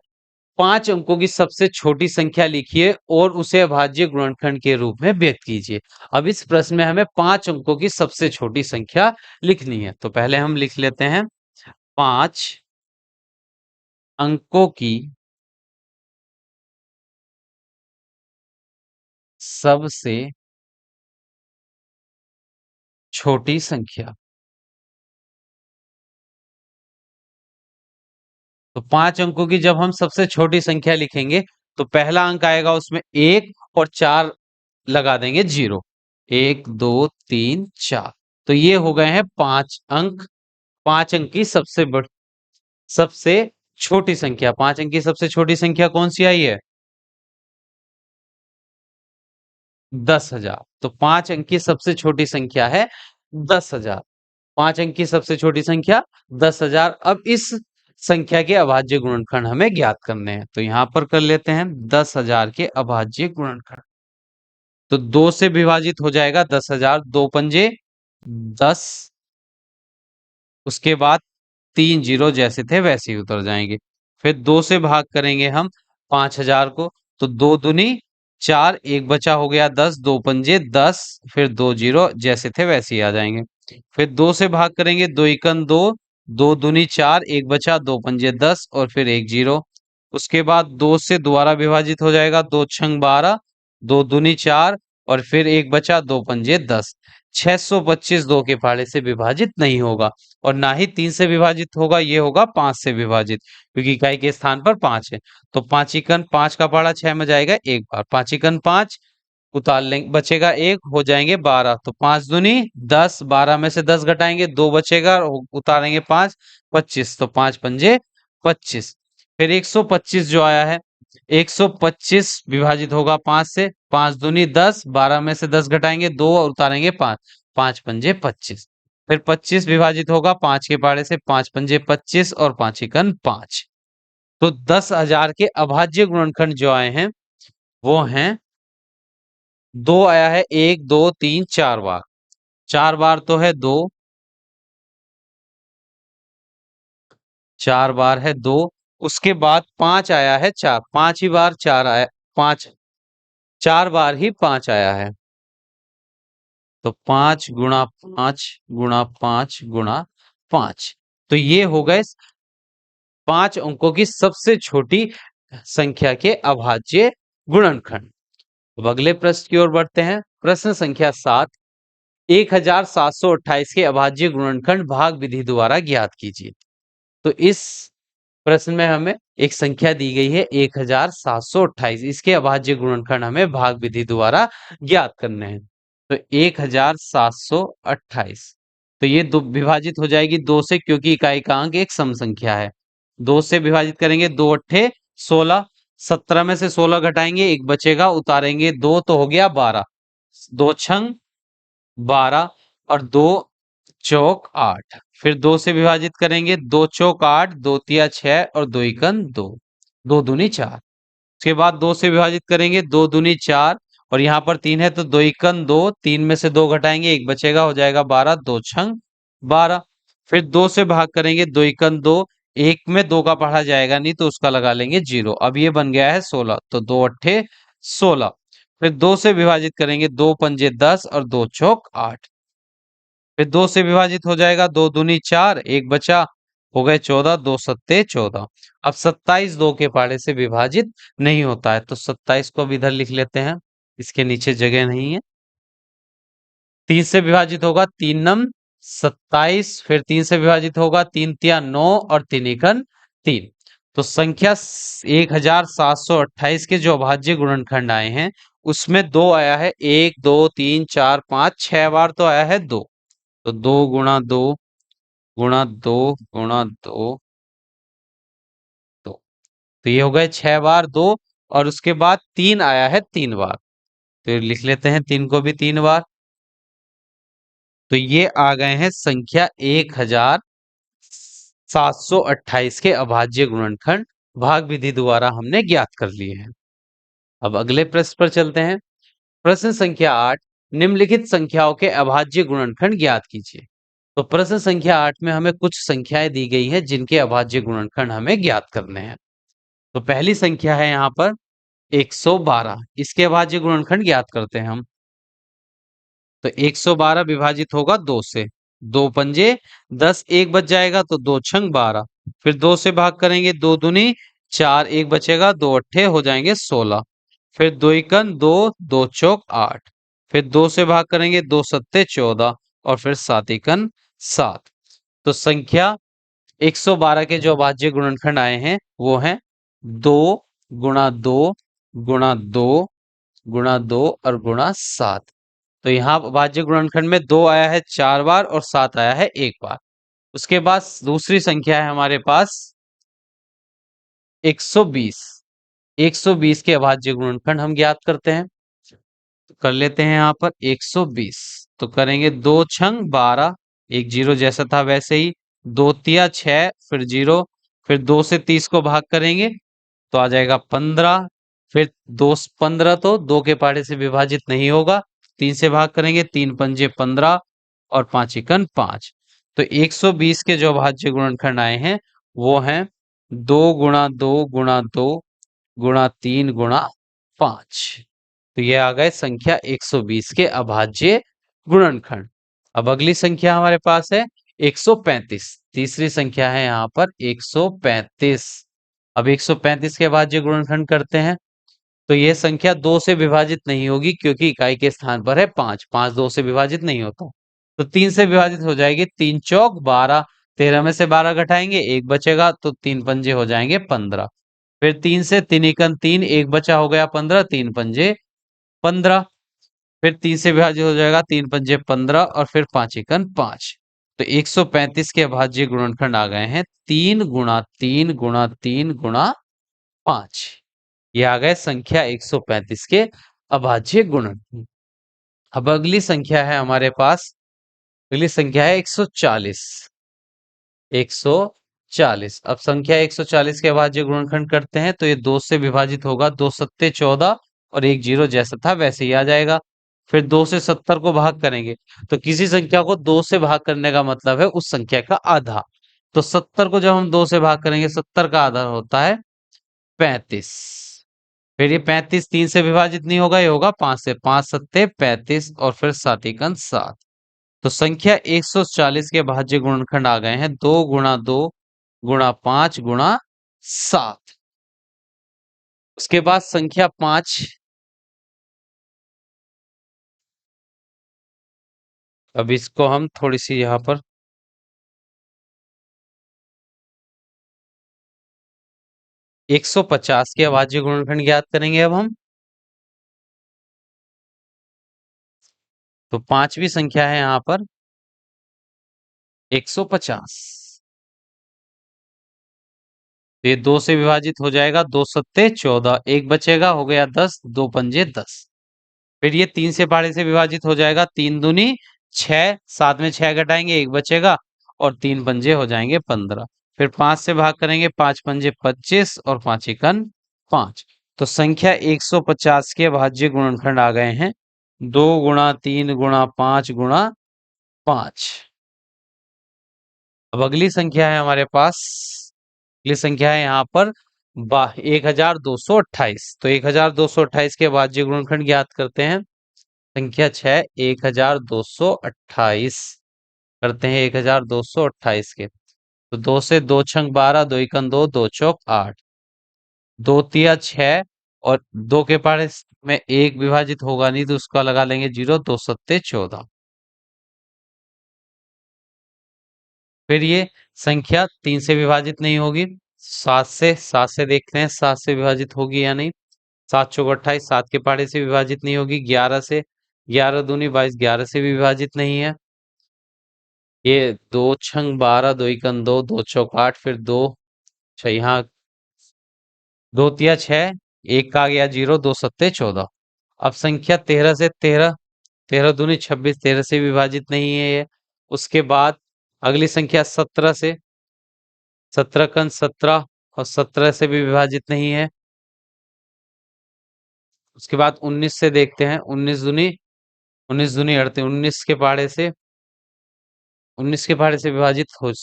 5 अंकों की सबसे छोटी संख्या लिखिए और उसे अभाज्य गुणनखंड के रूप में व्यक्त कीजिए। अब इस प्रश्न में हमें 5 अंकों की सबसे छोटी संख्या लिखनी है, तो पहले हम लिख लेते हैं 5 अंकों की सबसे छोटी संख्या। तो 5 अंकों की जब हम सबसे छोटी संख्या लिखेंगे तो पहला अंक आएगा उसमें 1 और 4 लगा देंगे 0, 1 2 3 4, तो ये हो गए हैं 5 अंक। 5 अंक की सबसे छोटी संख्या। 5 अंक की सबसे छोटी संख्या कौन सी आई है? 10,000। तो 5 अंक की सबसे छोटी संख्या है 10,000। 5 अंक की सबसे छोटी संख्या 10,000। अब इस संख्या के अभाज्य गुणनखंड हमें ज्ञात करने हैं, तो यहां पर कर लेते हैं 10,000 के अभाज्य गुणनखंड। तो 2 से विभाजित हो जाएगा 10,000, 2 पंजे 10, उसके बाद 3 जीरो जैसे थे वैसे ही उतर जाएंगे। फिर 2 से भाग करेंगे हम 5,000 को, तो 2 दूनी 4, एक बचा हो गया 10, 2 पंजे 10, फिर 2 जीरो जैसे थे वैसे ही आ जाएंगे। फिर 2 से भाग करेंगे, 2 एकन 2, 2 दूनी 4, एक बचा 2 पंजे 10 और फिर 1 जीरो। उसके बाद 2 से दोबारा विभाजित हो जाएगा, 2 छंग 12, 2 दूनी 4 और फिर एक बचा 2 पंजे 10। 625 2 के फाड़े से विभाजित नहीं होगा और ना ही 3 से विभाजित होगा, ये होगा 5 से विभाजित, क्योंकि इकाई के स्थान पर 5 है। तो 5 एकन 5 का पहाड़ा 6 में जाएगा एक बार, 5 एकन 5 उतार लेंगे, बचेगा 1, हो जाएंगे 12। तो 5 दूनी 10, 12 में से 10 घटाएंगे 2 बचेगा, उतारेंगे 5, 25। तो 5 पंजे 25। फिर 125 जो आया है, 125 विभाजित होगा 5 से, 5 दूनी 10, 12 में से 10 घटाएंगे 2 और उतारेंगे 5, 5 पंजे 25। फिर 25 विभाजित होगा 5 के पाड़े से, 5 पंजे 25 और 5 एकन 5। तो 10,000 के अभाज्य गुणनखंड जो आए हैं वो हैं, 2 आया है, 1 2 3 4 बार, 4 बार तो है 2, 4 बार है 2। उसके बाद 5 आया है 4, 5 ही बार 4 आया, 5 4 बार ही 5 आया है। तो 5 गुणा 5 गुणा 5 गुणा 5, तो ये हो गए 5 अंकों की सबसे छोटी संख्या के अभाज्य गुणनखंड। अब अगले प्रश्न की ओर बढ़ते हैं। प्रश्न संख्या 7, 1728 के अभाज्य गुणनखंड भाग विधि द्वारा ज्ञात कीजिए। तो इस प्रश्न में हमें एक संख्या दी गई है 1728, इसके अभाज्य गुणनखंड हमें भाग विधि द्वारा ज्ञात करने हैं। तो 1728, तो ये दो विभाजित हो जाएगी 2 से, क्योंकि इकाई का अंक एक सम संख्या है। 2 से विभाजित करेंगे, 2 अट्ठे 16, 17 में से 16 घटाएंगे, एक बचेगा, उतारेंगे 2, तो हो गया 12, 2 छंग 12 और 2 चौक 8। फिर 2 से विभाजित करेंगे, 2 चौक 8, 2 तिया 6 और 2 एकन 2, 2 दूनी 4। उसके बाद 2 से विभाजित करेंगे, 2 दूनी 4 और यहाँ पर 3 है तो 2 एकन 2, 3 में से 2 घटाएंगे, एक बचेगा, हो जाएगा 12, 2 छंग 12। फिर 2 से भाग करेंगे, 2 एकन 2, एक में 2 का पढ़ा जाएगा नहीं तो उसका लगा लेंगे 0। अब ये बन गया है 16, तो 2 अट्ठे 16। फिर 2 से विभाजित करेंगे, 2 पंजे 10 और 2 चौक 8। फिर 2 से विभाजित हो जाएगा, 2 दूनी 4, एक बचा, हो गए 14, 2 सत्ते 14। अब 27 2 के पाड़े से विभाजित नहीं होता है, तो 27 को अब इधर लिख लेते हैं, इसके नीचे जगह नहीं है। 3 से विभाजित होगा, 3 नम 27, फिर 3 से विभाजित होगा, 3 तिया 9 और 3 एकन 3। तो संख्या 1728 के जो अभाज्य गुणनखंड आए हैं उसमें दो आया है, 1 2 3 4 5 6 बार तो आया है दो। तो 2 गुणा 2 गुणा 2 गुणा 2 2। तो ये हो गए 6 बार दो। और उसके बाद 3 आया है 3 बार, तो लिख लेते हैं 3 को भी 3 बार। तो ये आ गए हैं संख्या 1728 के अभाज्य गुणनखंड, भाग विधि द्वारा हमने ज्ञात कर लिए हैं। अब अगले प्रश्न पर चलते हैं। प्रश्न संख्या 8, निम्नलिखित संख्याओं के अभाज्य गुणनखंड ज्ञात कीजिए। तो प्रश्न संख्या 8 में हमें कुछ संख्याएं दी गई हैं जिनके अभाज्य गुणनखंड हमें ज्ञात करने हैं। तो पहली संख्या है यहाँ पर 112, इसके अभाज्य गुणनखंड ज्ञात करते हैं हम। तो 112 विभाजित होगा 2 से, 2 पंजे 10, एक बच जाएगा तो 2 छंग 12, फिर 2 से भाग करेंगे, 2 दूनी 4, एक बचेगा, 2 अट्ठे हो जाएंगे 16, फिर 2 एकन 2, 2 चौक 8, फिर 2 से भाग करेंगे, 2 सत्ते 14 और फिर 7 एकन 7। तो संख्या 112 के जो अभाज्य गुणनखंड आए हैं वो हैं 2 गुणा 2 गुणा 2 गुणा 2 और गुणा 7। तो यहाँ अभाज्य गुणनखंड में 2 आया है 4 बार और 7 आया है 1 बार। उसके बाद दूसरी संख्या है हमारे पास 120। 120 के अभाज्य गुणनखंड हम ज्ञात करते हैं। तो कर लेते हैं यहाँ पर 120। तो करेंगे 2 छंग 12, एक जीरो जैसा था वैसे ही, 2 तिया 6, फिर जीरो, फिर 2 से 30 को भाग करेंगे तो आ जाएगा 15, फिर 2 15 तो 2 के पहाड़े से विभाजित नहीं होगा, 3 से भाग करेंगे, 3 पंजे 15 और 5 एकन 5। तो 120 के जो अभाज्य गुणनखंड आए हैं वो हैं 2 गुणा 2 गुणा 2 गुणा 3 गुणा 5। तो ये आ गए संख्या 120 के अभाज्य गुणनखंड। अब अगली संख्या हमारे पास है 135। तीसरी संख्या है यहाँ पर 135। अब 135 के अभाज्य गुणनखंड करते हैं। तो ये संख्या 2 से विभाजित नहीं होगी क्योंकि इकाई के स्थान पर है 5, 5 2 से विभाजित नहीं होता। तो 3 से विभाजित हो जाएगी, 3 चौक 12, 13 में से 12 घटाएंगे, एक बचेगा तो 3 पंजे हो जाएंगे 15, फिर 3 से 3 एकन 3, एक बचा हो गया 15, 3 पंजे 15, फिर 3 से विभाजित हो जाएगा, 3 पंजे 15 और फिर 5 एकन 5। तो 135 के अभाज्य गुणनखंड आ गए हैं 3 गुणा 3 गुणा 3 गुणा 5। ये आ गए संख्या 135 के अभाज्य गुणनखंड। अब अगली संख्या है हमारे पास, अगली संख्या है 140। 140। अब संख्या 140 के अभाज्य गुणनखंड करते हैं तो ये 2 से विभाजित होगा, 2 सत्ते 14 और एक जीरो जैसा था वैसे ही आ जाएगा। फिर 2 से 70 को भाग करेंगे, तो किसी संख्या को 2 से भाग करने का मतलब है उस संख्या का आधा। तो 70 को जब हम 2 से भाग करेंगे, 70 का आधा होता है 35। फिर ये 35 3 से विभाजित नहीं होगा, ये होगा 5 से, 5 सत्ते 35 और फिर 7 एकन 7। तो संख्या 140 के भाज्य गुणनखंड आ गए हैं 2 गुणा 2 गुणा 5 गुणा 7। उसके बाद संख्या 5, अब इसको हम थोड़ी सी यहाँ पर 150 के अभाज्य गुणनखंड ज्ञात करेंगे। अब हम तो पांचवी संख्या है यहाँ पर 150। तो ये 2 से विभाजित हो जाएगा, 2 सत्ते 14, एक बचेगा, हो गया 10, 2 पंजे 10। फिर ये 3 से पहाड़े से विभाजित हो जाएगा, 3 दूनी 6, 7 में 6 घटाएंगे, एक बचेगा और 3 पंजे हो जाएंगे 15। फिर 5 से भाग करेंगे, 5 पंजे 25 और 5 एकन 5। तो संख्या 150 के भाज्य गुणनखंड आ गए हैं 2 गुणा 3 गुणा 5 गुणा 5। अब अगली संख्या है हमारे पास, अगली संख्या है यहाँ पर 1228। तो 1228 के भाज्य गुणनखंड ज्ञात करते हैं। संख्या 6 1228 करते हैं 1228 के। तो 2 से 2 छंग 12, 2 एकन 2, 2 चौक 8, 2 तिया 6 और 2 के पहाड़े में एक विभाजित होगा नहीं तो उसका लगा लेंगे जीरो, 2 सत्ते 14। फिर ये संख्या 3 से विभाजित नहीं होगी। 7 से देखते हैं 7 से विभाजित होगी या नहीं। 7 चौक 28, 7 के पहाड़े से विभाजित नहीं होगी। 11 से, 11 दूनी 22, 11 से भी विभाजित नहीं है। ये 2 छंग 12, 2 एकम 2, 2 चौक 8, फिर 2 अच्छा यहाँ 2 तिया 6, एक का आ गया 0, 2 सत्ते 14। अब संख्या 13 से 13, 13 दूनी 26, 13 से विभाजित नहीं है ये। उसके बाद अगली संख्या 17 से, 17 कन 17 और 17 से भी विभाजित नहीं है। उसके बाद 19 से देखते हैं, 19 दूनी 38, 19 के पहाड़े से, 19 के पहाड़े से विभाजित हो,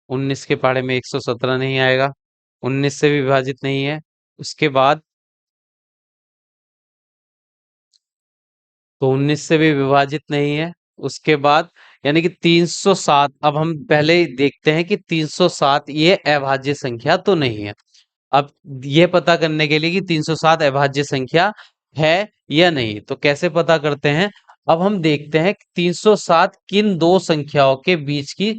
19 के पहाड़े में 117 नहीं आएगा, 19 से भी विभाजित नहीं है। उसके बाद तो 19 से भी विभाजित नहीं है। उसके बाद यानी कि 307, अब हम पहले ही देखते हैं कि 307 ये अभाज्य संख्या तो नहीं है। अब ये पता करने के लिए कि 307 अभाज्य संख्या है या नहीं, तो कैसे पता करते हैं। अब हम देखते हैं कि 307 किन दो संख्याओं के बीच की,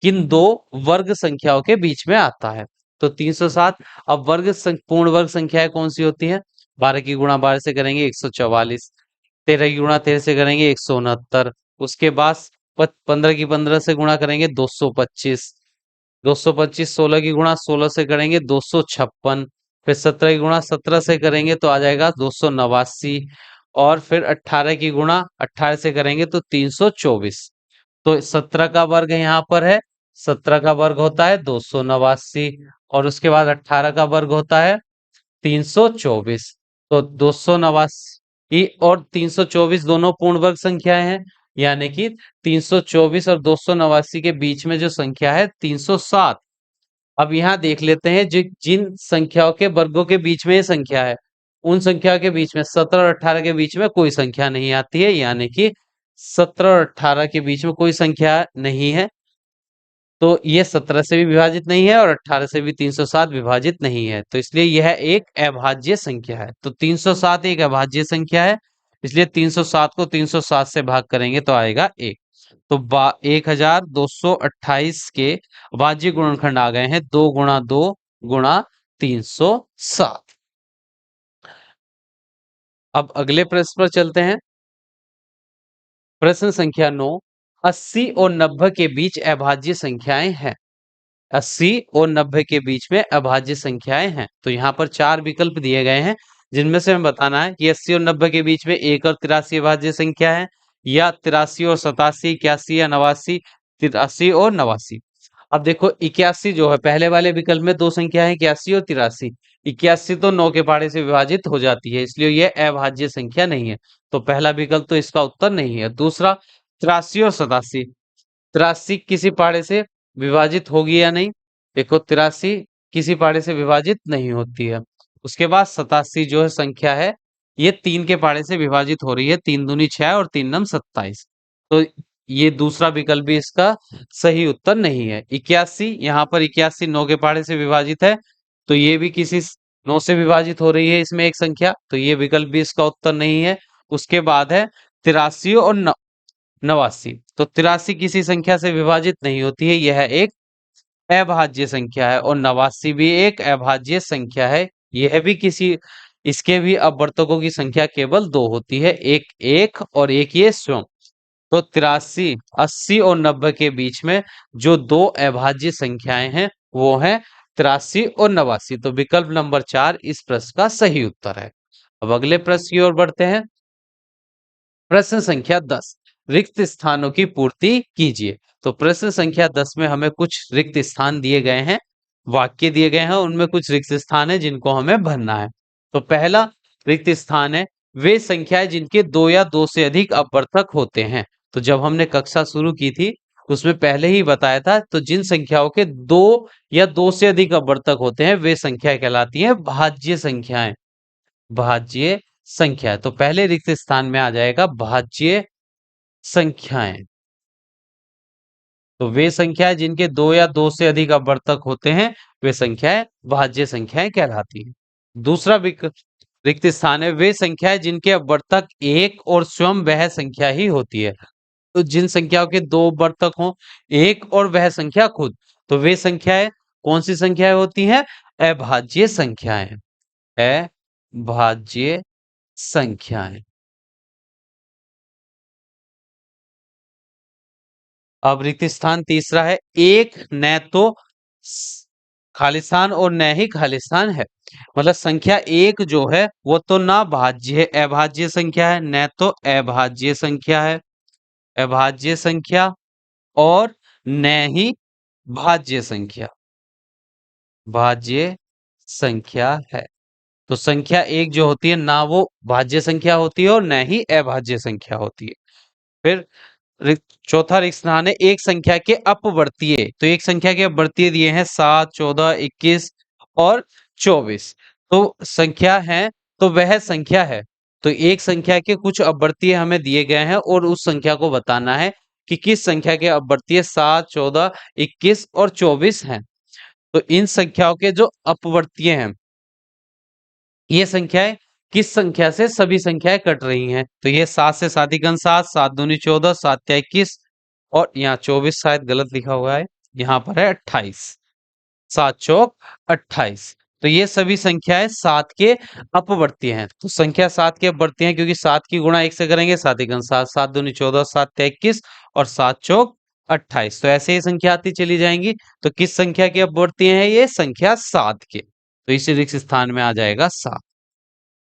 किन दो वर्ग संख्याओं के बीच में आता है। तो 307, अब पूर्ण वर्ग संख्याएं कौन सी होती हैं। 12 की गुणा 12 से करेंगे 144, 13 की गुणा 13 से करेंगे 169, उसके बाद 15 की 15 से गुणा करेंगे 225, 225 16 की गुणा 16 से करेंगे 256, फिर 17 की गुणा 17 से करेंगे तो आ जाएगा 289, और फिर 18 की गुणा 18 से करेंगे तो 324। तो 17 का वर्ग यहाँ पर है, 17 का वर्ग होता है 289, और उसके बाद 18 का वर्ग होता है 324। तो 289 और 324 दोनों पूर्ण वर्ग संख्याएं हैं, यानी कि 324 और 289 के बीच में जो संख्या है 307। अब यहाँ देख लेते हैं जो जिन संख्याओं के वर्गों के बीच में ये संख्या है, उन संख्याओं के बीच में 17 और 18 के बीच में कोई संख्या नहीं आती है, यानी कि 17 और 18 के बीच में कोई संख्या नहीं है। तो ये 17 से भी विभाजित नहीं है और 18 से भी 307 विभाजित नहीं है, तो इसलिए यह एक अभाज्य संख्या है। तो 307 एक अभाज्य संख्या है, इसलिए 307 को 307 से भाग करेंगे तो आएगा 1। तो 1228 के अभाज्य गुणनखंड आ गए हैं 2 गुणा 2 गुणा 307। अब अगले प्रश्न पर चलते हैं। प्रश्न संख्या 9, 80 और 90 के बीच अभाज्य संख्याएं हैं। 80 और 90 के बीच में अभाज्य संख्याएं हैं। तो यहाँ पर 4 विकल्प दिए गए हैं, जिनमें से हमें बताना है कि 80 और 90 के बीच में 1 और 83 अभाज्य संख्या है, या 83 और 87, 81 या 89, 83 और 89। अब देखो 81 जो है, पहले वाले विकल्प में दो संख्या है 81 और 83। 81 तो 9 के पहाड़े से विभाजित हो जाती है, इसलिए यह अभाज्य संख्या नहीं है। तो पहला विकल्प तो इसका उत्तर नहीं है। दूसरा 83 और 87, 83 किसी पहाड़े से विभाजित होगी या नहीं। देखो 83 किसी पहाड़े से विभाजित नहीं होती है। उसके बाद 87 जो है संख्या है, ये 3 के पहाड़े से विभाजित हो रही है, 3 दूनी 6 और 3 नम 27। तो ये दूसरा विकल्प भी इसका सही उत्तर नहीं है। 81, यहाँ पर 81 9 के पहाड़े से विभाजित है, तो ये भी किसी 9 से विभाजित हो रही है इसमें एक संख्या, तो ये विकल्प भी इसका उत्तर नहीं है। उसके बाद है 83 और 89, तो 83 किसी संख्या से विभाजित नहीं होती है, यह एक अभाज्य संख्या है, और 89 भी एक अभाज्य संख्या है। यह भी किसी, इसके भी अपवर्तकों की संख्या केवल दो होती है, एक एक और एक ये स्वयं। तो 83, 80 और 90 के बीच में जो दो अभाज्य संख्याएं हैं वो है 83 और 89। तो विकल्प नंबर 4 इस प्रश्न का सही उत्तर है। अब अगले प्रश्न की ओर बढ़ते हैं। प्रश्न संख्या 10, रिक्त स्थानों की पूर्ति कीजिए। तो प्रश्न संख्या 10 में हमें कुछ रिक्त स्थान दिए गए हैं, वाक्य दिए गए हैं, उनमें कुछ रिक्त स्थान है जिनको हमें भरना है। तो पहला रिक्त स्थान है, वे संख्याएं जिनके दो या दो से अधिक अपवर्तक होते हैं। तो जब हमने कक्षा शुरू की थी उसमें पहले ही बताया था, तो जिन संख्याओं के दो या दो से अधिक अपवर्तक होते हैं वे संख्या कहलाती हैं भाज्य संख्याएं। भाज्य संख्या, तो पहले रिक्त स्थान में आ जाएगा भाज्य संख्याएं। तो वे संख्याएं जिनके दो या दो से अधिक अपवर्तक होते हैं वे संख्याएं भाज्य संख्याएं कहलाती हैं। दूसरा रिक्त स्थान है, वे संख्याएं जिनके अपवर्तक एक और स्वयं वह संख्या ही होती है। तो जिन संख्याओं के दो वर्तक हों, एक और वह संख्या खुद, तो वे संख्याएं कौन सी संख्याएं होती हैं? अभाज्य संख्याएं। अभाज्य संख्याएं। अब रिक्त स्थान तीसरा है, एक न तो खालिस्तान और न ही खालिस्तान है। मतलब संख्या एक जो है वो तो ना भाज्य अभाज्य संख्या है, न तो अभाज्य संख्या है, अभाज्य संख्या, और न ही भाज्य संख्या, भाज्य संख्या है। तो संख्या एक जो होती है ना वो भाज्य संख्या होती है और न ही अभाज्य संख्या होती है। फिर चौथा रिक्त स्थान है, एक संख्या के अपवर्तीय। तो एक संख्या के अपवर्तीय दिए हैं 7, 14, 21 और 24। तो संख्या है तो वह संख्या है। तो एक संख्या के कुछ अपवर्तीय हमें दिए गए हैं और उस संख्या को बताना है कि किस संख्या के अपवर्तीय 7, 14, 21 और 24 हैं। तो इन संख्याओं के जो अपवर्तीय हैं, ये संख्याएं किस संख्या से सभी संख्याएं कट रही हैं? तो ये 7 से सातिगण 7, 7 दूनी 14, 7 या 21, और यहाँ 24 शायद गलत लिखा हुआ है, यहाँ पर है 28। 7 चौक 28। तो ये सभी संख्याएं 7 के अपवर्तीय हैं। तो संख्या 7 के अपवर्तीय हैं क्योंकि 7 की गुणा 1 से करेंगे, सातिगण 7, 7 दूनी 14, 7 या 21 और 7 चौक 28। तो ऐसे ही संख्या आती चली जाएंगी। तो किस संख्या के अपवर्तीय हैं? ये संख्या 7 के। तो इसी रिक्त स्थान में आ जाएगा 7।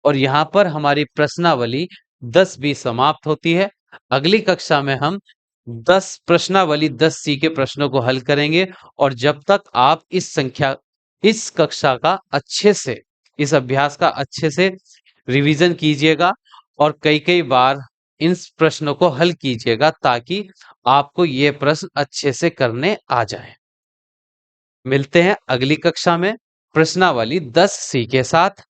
और यहाँ पर हमारी प्रश्नावली 10 बी समाप्त होती है। अगली कक्षा में हम 10 प्रश्नावली 10 सी के प्रश्नों को हल करेंगे। और जब तक आप इस कक्षा का अच्छे से, इस अभ्यास का अच्छे से रिवीजन कीजिएगा और कई कई बार इन प्रश्नों को हल कीजिएगा ताकि आपको ये प्रश्न अच्छे से करने आ जाए। मिलते हैं अगली कक्षा में प्रश्नावली 10 सी के साथ।